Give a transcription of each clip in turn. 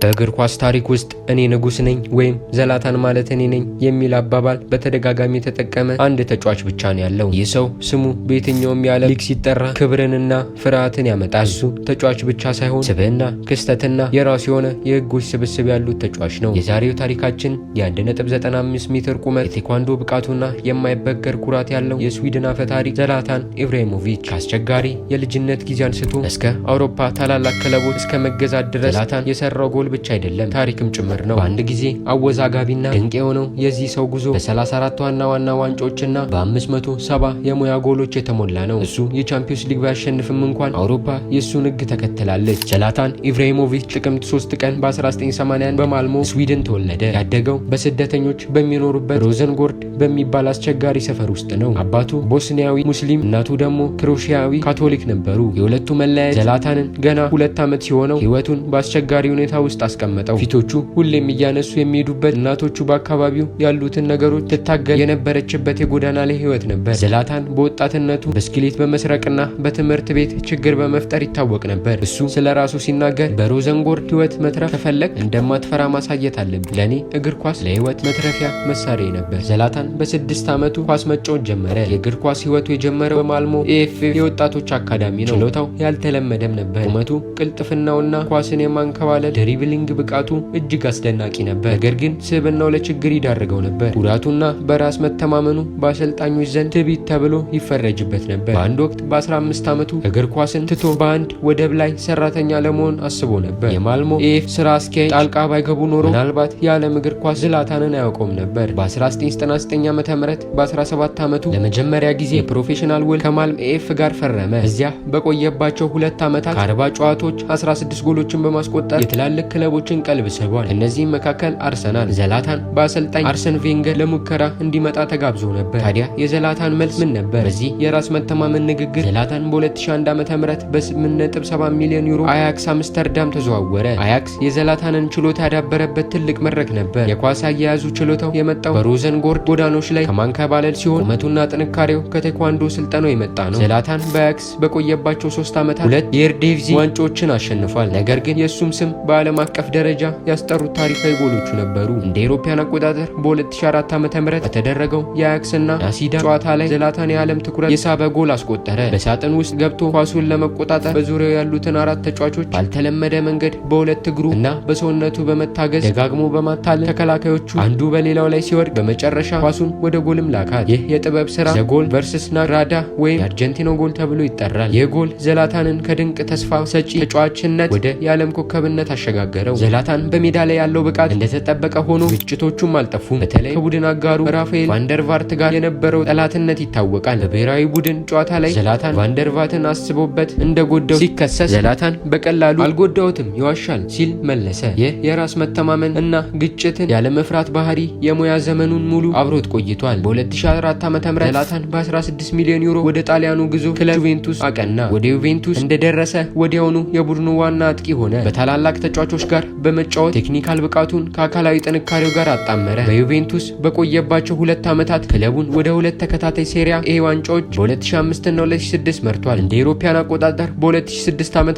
በእግር ኳስ ታሪክ ውስጥ እኔ ንጉስ ነኝ ወይም ዘላታን ማለት እኔ ነኝ የሚል አባባል በተደጋጋሚ የተጠቀመ አንድ ተጫዋች ብቻ ነው ያለው። ይህ ሰው ስሙ በየትኛውም የዓለም ሊግ ሲጠራ ክብርንና ፍርሃትን ያመጣል። እሱ ተጫዋች ብቻ ሳይሆን ስብዕና፣ ክስተትና የራሱ የሆነ የህጎች ስብስብ ያሉት ተጫዋች ነው። የዛሬው ታሪካችን የ1.95 ሜትር ቁመት፣ የቴኳንዶ ብቃቱና የማይበገር ኩራት ያለው የስዊድን አፈ ታሪክ ዘላታን ኢብራሂሞቪች ከአስቸጋሪ የልጅነት ጊዜ አንስቶ እስከ አውሮፓ ታላላቅ ክለቦች እስከ መገዛት ድረስ ዘላታን የሰራው ጎል ብቻ አይደለም ታሪክም ጭምር ነው። በአንድ ጊዜ አወዛጋቢና ድንቅ የሆነው የዚህ ሰው ጉዞ በ34 ዋና ዋንጫዎችና በ570 የሙያ ጎሎች የተሞላ ነው። እሱ የቻምፒዮንስ ሊግ ባያሸንፍም እንኳን አውሮፓ የእሱን ህግ ተከትላለች። ዘላታን ኢብራሂሞቪች ጥቅምት 3 ቀን በ1980 በማልሞ ስዊድን ተወለደ። ያደገው በስደተኞች በሚኖሩበት ሮዘንጎርድ በሚባል አስቸጋሪ ሰፈር ውስጥ ነው። አባቱ ቦስኒያዊ ሙስሊም፣ እናቱ ደግሞ ክሮሺያዊ ካቶሊክ ነበሩ። የሁለቱ መለያየት ዘላታንን ገና 2 ዓመት ሲሆነው ህይወቱን በአስቸጋሪ ሁኔታ ውስጥ አስቀመጠው። ፊቶቹ ሁሌም እያነሱ የሚሄዱበት፣ እናቶቹ በአካባቢው ያሉትን ነገሮች ትታገል የነበረችበት የጎዳና ላይ ህይወት ነበር። ዘላታን በወጣትነቱ ብስክሌት በመስረቅና በትምህርት ቤት ችግር በመፍጠር ይታወቅ ነበር። እሱ ስለ ራሱ ሲናገር በሮዘንጎርድ ህይወት መትረፍ ከፈለግ እንደማትፈራ ማሳየት አለብህ። ለኔ እግር ኳስ ለህይወት መትረፊያ መሳሪያ ነበር። ዘላታን በ6 ዓመቱ ኳስ መጫወት ጀመረ። የእግር ኳስ ህይወቱ የጀመረው በማልሞ ኤኤፍኤፍ የወጣቶች አካዳሚ ነው። ችሎታው ያልተለመደም ነበር። ቁመቱ፣ ቅልጥፍናውና ኳስን የማንከባለል ድሪብሊንግ ብቃቱ እጅግ አስደናቂ ነበር። ነገር ግን ስብዕናው ለችግር ይዳርገው ነበር። ኩራቱና በራስ መተማመኑ በአሰልጣኞች ዘንድ ትዕቢት ተብሎ ይፈረጅበት ነበር። በአንድ ወቅት በ15 ዓመቱ እግር ኳስን ትቶ በአንድ ወደብ ላይ ሰራተኛ ለመሆን አስቦ ነበር። የማልሞ ኤኤፍ ስራ አስኪያጅ ጣልቃ ባይገቡ ኖሮ ምናልባት የዓለም እግር ኳስ ዘላታንን አያውቀውም ነበር። በ1999 ዓ.ም በ17 ዓመቱ ለመጀመሪያ ጊዜ የፕሮፌሽናል ውል ከማልም ኤኤፍ ጋር ፈረመ። እዚያ በቆየባቸው 2 ዓመታት ከ40 ጨዋታዎች 16 ጎሎችን በማስቆጠር የትላልቅ ክለቦችን ቀልብ ስቧል። ከእነዚህም መካከል አርሰናል። ዘላታን በአሰልጣኝ አርሰን ቬንገር ለሙከራ እንዲመጣ ተጋብዞ ነበር። ታዲያ የዘላታን መልስ ምን ነበር? በዚህ የራስ መተማመን ንግግር ዘላታን በ2001 ዓ.ም በ8.7 ሚሊዮን ዩሮ አያክስ አምስተርዳም ተዘዋወረ። አያክስ የዘላታንን ችሎታ ያዳበረበት ትልቅ መድረክ ነበር። የኳስ አያያዙ ችሎታው የመጣው በሮዘንጎርድ ጎዳኖች ላይ ከማንከባለል ሲሆን ቁመቱና ጥንካሬው ከቴኳንዶ ስልጠናው የመጣ ነው። ዘላታን በአያክስ በቆየባቸው 3 ዓመታት 2 የኤርዲቪዚ ዋንጫዎችን አሸንፏል። ነገር ግን የእሱም ስም በዓለም አቀፍ ደረጃ ያስጠሩት ታሪካዊ ጎሎቹ ነበሩ። እንደ አውሮፓውያን አቆጣጠር በ2004 ዓ.ም በተደረገው የአያክስና ናሲዳ ጨዋታ ላይ ዘላታን የዓለም ትኩረት የሳበ ጎል አስቆጠረ። በሳጥን ውስጥ ገብቶ ኳሱን ለመቆጣጠር በዙሪያው ያሉትን 4 ተጫዋቾች ባልተለመደ መንገድ በሁለት እግሩ እና በሰውነቱ በመታገዝ ደጋግሞ በማታለል ተከላካዮቹ አንዱ በሌላው ላይ ሲወድቅ በመጨረሻ ኳሱን ወደ ጎልም ላካት። ይህ የጥበብ ስራ ዘጎል ቨርስስ ናግራዳ ወይም የአርጀንቲኖ ጎል ተብሎ ይጠራል። ይህ ጎል ዘላታንን ከድንቅ ተስፋ ሰጪ ተጫዋችነት ወደ የዓለም ኮከብነት አሸጋገረው። ዘላታን በሜዳ ላይ ያለው ብቃት እንደተጠበቀ ሆኖ ግጭቶቹም አልጠፉም። በተለይ ከቡድን አጋሩ ራፋኤል ቫንደርቫርት ጋር የነበረው ጠላትነት ይታወቃል። በብሔራዊ ቡድን ጨዋታ ላይ ዘላታን ቫንደርቫርትን አስቦበት እንደጎዳው ሲከሰስ ዘላታን በቀላሉ አልጎዳውትም ይዋሻል ሲል መለሰ። ይህ የራስ መተማመን እና ግጭትን ያለመፍራት ባህሪ የሙያ ዘመኑን ሙሉ አብሮት ቆይቷል። በ2004 ዓ.ም ዘላታን በ16 ሚሊዮን ዩሮ ወደ ጣሊያኑ ግዙፍ ክለብ ዩቬንቱስ አቀና። ወደ ዩቬንቱስ እንደደረሰ ወዲያውኑ የቡድኑ ዋና አጥቂ ሆነ። በታላላቅ ተጫዋቾች ጋር በመጫወት ቴክኒካል ብቃቱን ከአካላዊ ጥንካሬው ጋር አጣመረ። በዩቬንቱስ በቆየባቸው 2 ዓመታት ክለቡን ወደ 2 ተከታታይ ሴሪያ ኤ ዋንጫዎች በ2005 እና 2006 መርቷል። እንደ አውሮፓውያን አቆጣጠር በ2006 ዓ.ም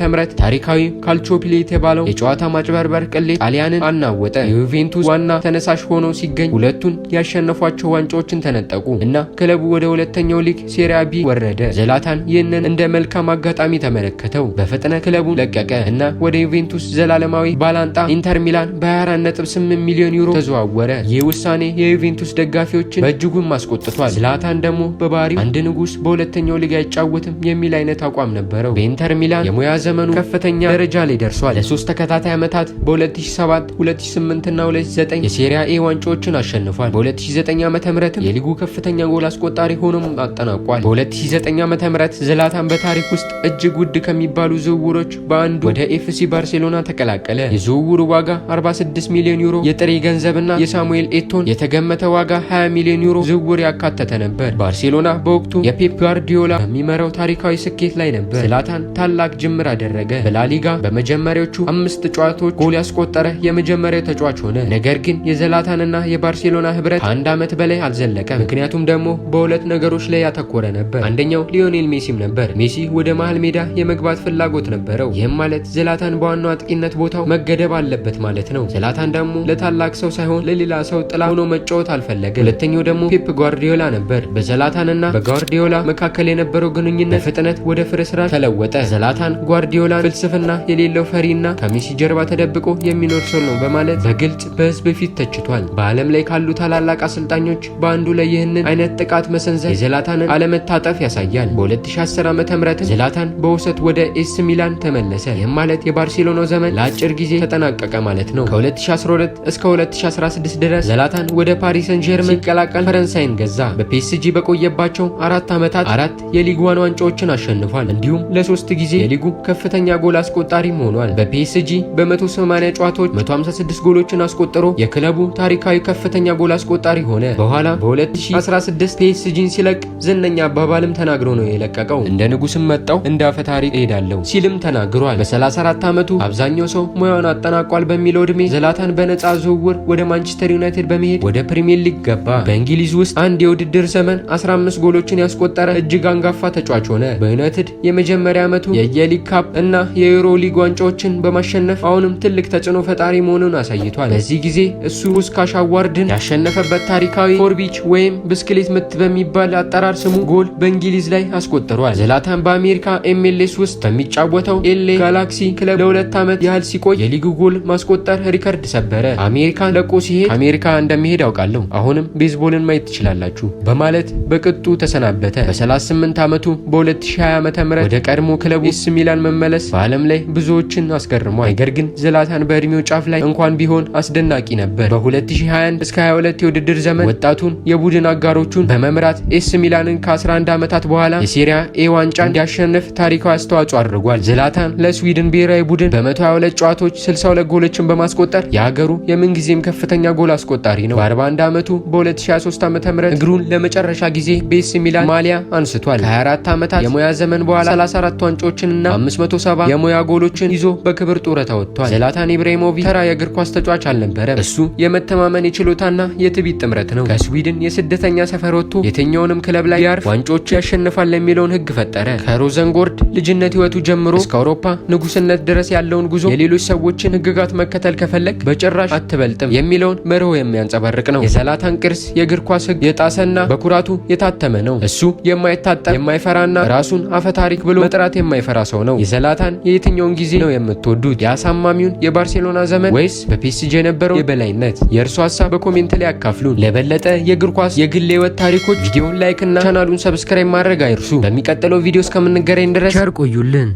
ታሪካዊ ካልቾፕሊ የተባለው የጨዋታ ማጭበርበር ቅሌት ጣሊያንን አናወጠ። የዩቬንቱስ ዋና ተነሳሽ ሆኖ ሲገኝ ሁለቱን ያሸነፏቸው ዋንጫዎችን ተነጠቁ እና ክለቡ ወደ 2ኛው ሊግ ሴሪያ ቢ ወረደ። ዘላታን ይህንን እንደ መልካም አጋጣሚ ተመለከተው። በፍጥነት ክለቡን ለቀቀ እና ወደ ዩቬንቱስ ዘላለማዊ ባላንጣ ኢንተር ሚላን በ24.8 ሚሊዮን ዩሮ ተዘዋወረ። ይህ ውሳኔ የዩቬንቱስ ደጋፊዎችን በእጅጉም አስቆጥቷል። ዘላታን ደግሞ በባህሪው አንድ ንጉስ በ2ኛው ሊግ አይጫወትም የሚል አይነት አቋም ነበረው። በኢንተር ሚላን የሙያ ዘመኑ ከፍተኛ ደረጃ ላይ ደርሷል። ለ3 ተከታታይ ዓመታት በ2007፣ 2008 እና 2009 የሴሪያ ኤ ዋንጫዎችን አሸንፏል። በ2009 ዓ.ም የሊጉ ከፍተኛ ጎል አስቆጣሪ ሆኖም አጠናቋል። በ2009 ዓ.ም ዘላታን በታሪክ ውስጥ እጅግ ውድ ከሚባሉ ዝውውሮች በአንዱ ወደ ኤፍሲ ባርሴሎና ተቀላቀለ። የዝውውሩ ዋጋ 46 ሚሊዮን ዩሮ የጥሬ ገንዘብና የሳሙኤል ኤቶን የተገመተ ዋጋ 20 ሚሊዮን ዩሮ ዝውውር ያካተተ ነበር። ባርሴሎና በወቅቱ የፔፕ ጋርዲዮላ በሚመራው ታሪካዊ ስኬት ላይ ነበር። ዘላታን ታላቅ ጅምር አደረገ። በላሊጋ በመጀመሪያዎቹ 5 ጨዋታዎች ጎል ያስቆጠረ የመጀመሪያው ተጫዋች ሆነ። ነገር ግን የዘላታንና የባርሴሎና ህብረት ከ1 ዓመት በላይ አልዘለቀም። ምክንያቱም ደግሞ በሁለት ነገሮች ላይ ያተኮረ ነበር። አንደኛው ሊዮኔል ሜሲም ነበር። ሜሲ ወደ መሃል ሜዳ የመግባት ፍላጎት ነበረው። ይህም ማለት ዘላታን በዋናው አጥቂነት ቦታው መገደብ አለበት ማለት ነው። ዝላታን ደግሞ ለታላቅ ሰው ሳይሆን ለሌላ ሰው ጥላ ሆኖ መጫወት አልፈለገም። ሁለተኛው ደግሞ ፔፕ ጓርዲዮላ ነበር። በዝላታንና በጓርዲዮላ መካከል የነበረው ግንኙነት በፍጥነት ወደ ፍርስራሽ ተለወጠ። ዝላታን ጓርዲዮላን ፍልስፍና የሌለው ፈሪና ከሜሲ ጀርባ ተደብቆ የሚኖር ሰው ነው በማለት በግልጽ በህዝብ ፊት ተችቷል። በዓለም ላይ ካሉ ታላላቅ አሰልጣኞች በአንዱ ላይ ይህንን አይነት ጥቃት መሰንዘር የዝላታንን አለመታጠፍ ያሳያል። በ2010 ዓ.ም ዝላታን በውሰት ወደ ኤስ ሚላን ተመለሰ። ይህም ማለት የባርሴሎናው ዘመን ለአጭር ጊዜ ተጠናቀቀ ማለት ነው። ከ2012 እስከ 2016 ድረስ ዝላታን ወደ ፓሪስ ሰን ጀርመን ሲቀላቀል ፈረንሳይን ገዛ። በፒኤስጂ በቆየባቸው 4 ዓመታት 4 የሊግ ዋን ዋንጫዎችን አሸንፏል። እንዲሁም ለ3 ጊዜ የሊጉ ከፍተኛ ጎል አስቆጣሪም ሆኗል። በፒኤስጂ በ180 ጨዋታዎች 156 ጎሎችን አስቆጥሮ የክለቡ ታሪካዊ ከፍተኛ ጎል አስቆጣሪ ሆነ። በኋላ በ2016 ፒኤስጂን ሲለቅ ዝነኛ አባባልም ተናግሮ ነው የለቀቀው። እንደ ንጉስም መጣው እንደ አፈ ታሪክ እሄዳለሁ ሲልም ተናግሯል። በ34 ዓመቱ አብዛኛው ሰው ሙያውን አጠናቋል በሚለው እድሜ ዝላታን በነፃ ዝውውር ወደ ማንቸስተር ዩናይትድ በመሄድ ወደ ፕሪሚየር ሊግ ገባ። በእንግሊዝ ውስጥ አንድ የውድድር ዘመን 15 ጎሎችን ያስቆጠረ እጅግ አንጋፋ ተጫዋች ሆነ። በዩናይትድ የመጀመሪያ ዓመቱ የሊግ ካፕ እና የዩሮ ሊግ ዋንጫዎችን በማሸነፍ አሁንም ትልቅ ተጽዕኖ ፈጣሪ መሆኑን አሳይቷል። በዚህ ጊዜ እሱ ፑስካሽ አዋርድን ያሸነፈበት ታሪካዊ ፎርቢች ወይም ብስክሌት ምት በሚባል አጠራር ስሙ ጎል በእንግሊዝ ላይ አስቆጥሯል። ዝላታን በአሜሪካ ኤምኤልኤስ ውስጥ በሚጫወተው ኤልኤ ጋላክሲ ክለብ ለ2 ዓመት ያህል ሲቆይ የሊጉ ጎል ማስቆጠር ሪከርድ ሰበረ። አሜሪካ ለቆ ሲሄድ አሜሪካ እንደሚሄድ አውቃለሁ፣ አሁንም ቤዝቦልን ማየት ትችላላችሁ በማለት በቅጡ ተሰናበተ። በ38 ዓመቱ በ2020 ዓ.ም ወደ ቀድሞ ክለቡ ኤስ ሚላን መመለስ በዓለም ላይ ብዙዎችን አስገርሟል። ነገር ግን ዝላታን በእድሜው ጫፍ ላይ እንኳን ቢሆን አስደናቂ ነበር። በ2021 እስከ 22 የውድድር ዘመን ወጣቱን የቡድን አጋሮቹን በመምራት ኤስ ሚላንን ከ11 ዓመታት በኋላ የሴሪያ ኤ ዋንጫ እንዲያሸንፍ ታሪካዊ አስተዋጽኦ አድርጓል። ዝላታን ለስዊድን ብሔራዊ ቡድን በ122 ጨዋታዎች 62 ጎሎችን በማስቆጠር የሀገሩ የምንጊዜም ከፍተኛ ጎል አስቆጣሪ ነው። በ41 ዓመቱ በ2023 ዓ.ም እግሩን ለመጨረሻ ጊዜ በኤስ ሚላን ማሊያ አንስቷል። ከ24 ዓመታት የሙያ ዘመን በኋላ 34 ዋንጫዎችንና 570 የሙያ ጎሎችን ይዞ በክብር ጡረታ ወጥቷል። ዝላታን ኢብራሂሞቪች ተራ የእግር ኳስ ተጫዋች አልነበረም። እሱ የመተማመን የችሎታና የትዕቢት ጥምረት ነው። ከስዊድን የስደተኛ ሰፈር ወጥቶ የትኛውንም ክለብ ላይ ቢያርፍ ዋንጫዎች ያሸንፋል የሚለውን ህግ ፈጠረ። ከሮዘንጎርድ ልጅነት ህይወቱ ጀምሮ እስከ አውሮፓ ንጉስነት ድረስ ያለውን ጉዞ የሌሎች ሰዎችን ህግጋት መከተል ከፈለግ በጭራሽ አትበልጥም የሚለውን መርሆ የሚያንጸባርቅ ነው። የዝላታን ቅርስ የእግር ኳስ ህግ የጣሰና በኩራቱ የታተመ ነው። እሱ የማይታጠብ የማይፈራና ራሱን አፈታሪክ ብሎ መጥራት የማይፈራ ሰው ነው። የዝላታን የየትኛውን ጊዜ ነው የምትወዱት? የአሳማሚውን የባርሴሎና ዘመን ወይስ በፒኤስጂ የነበረው የበላይነት? የእርሱ ሀሳብ በኮሜንት ላይ ያካፍሉን። ለበለጠ የእግር ኳስ የግል ህይወት ታሪኮች ቪዲዮን ላይክ እና ቻናሉን ሰብስክራይብ ማድረግ አይርሱ። በሚቀጥለው ቪዲዮ እስከምንገናኝ ድረስ ቸር ቆዩልን።